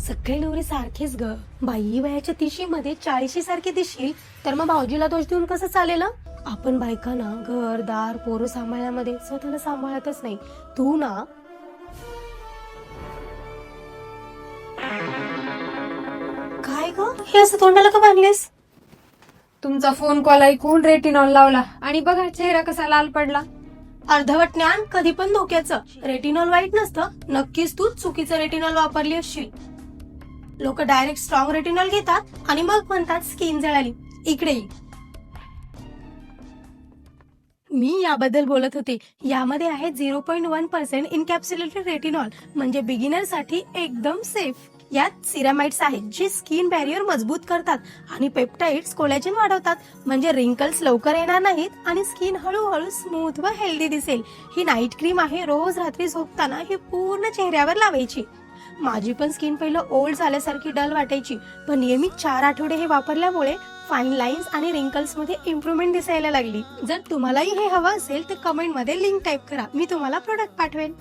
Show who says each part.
Speaker 1: सगळे नवरे सारखेच ग. बाई वयाच्या 30 मध्ये 40 सारखे दिसशील तर मग भाऊजीला दोष देऊन कसं चालेल? आपण बायकांना घर दार पोरं सांभाळण्यामध्ये स्वतःला सांभाळतच नाही. तू ना काय ग हे असं तोंडाला का बांधलेस?
Speaker 2: तुमचा फोन कॉल ऐकून रेटिनॉल लावला आणि बघा चेहरा कसा लाल पडला.
Speaker 1: अर्धवट ज्ञान कधी पण धोक्याचं. रेटिनॉल वाईट नसतं. नक्कीच तू चुकीचं रेटिनॉल वापरली असशील. लोक डायरेक्ट स्ट्रॉंग रेटिनॉल घेतात आणि मग म्हणतात स्किन जळाली. इकडे ये. मी याबद्दल बोलत होते. यामध्ये आहे 0.1% इनकॅप्सुलेटेड रेटिनॉल, म्हणजे बिगिनर साठी एकदम सेफ. यात सिरामाइड्स आहेत जे स्किन बॅरियर मजबूत करतात आणि पेप्टाइड्स कोलॅजन वाढवतात, म्हणजे रिंकल्स लवकर येणार नाहीत आणि स्किन हळूहळू स्मूथ व हेल्दी दिसेल. ही नाईट क्रीम आहे. रोज रात्री झोपताना ही पूर्ण चेहऱ्यावर लावायची. माझी पण स्किन पहिलं ओल्ड झाल्यासारखी डल वाटायची, पण नियमित 4 आठवडे हे वापरल्यामुळे फाईन लाईन्स आणि रिंकल्स मध्ये इम्प्रूव्हमेंट दिसायला लागली. जर तुम्हालाही हे हवं असेल तर कमेंट मध्ये लिंक टाईप करा, मी तुम्हाला प्रोडक्ट पाठवेन.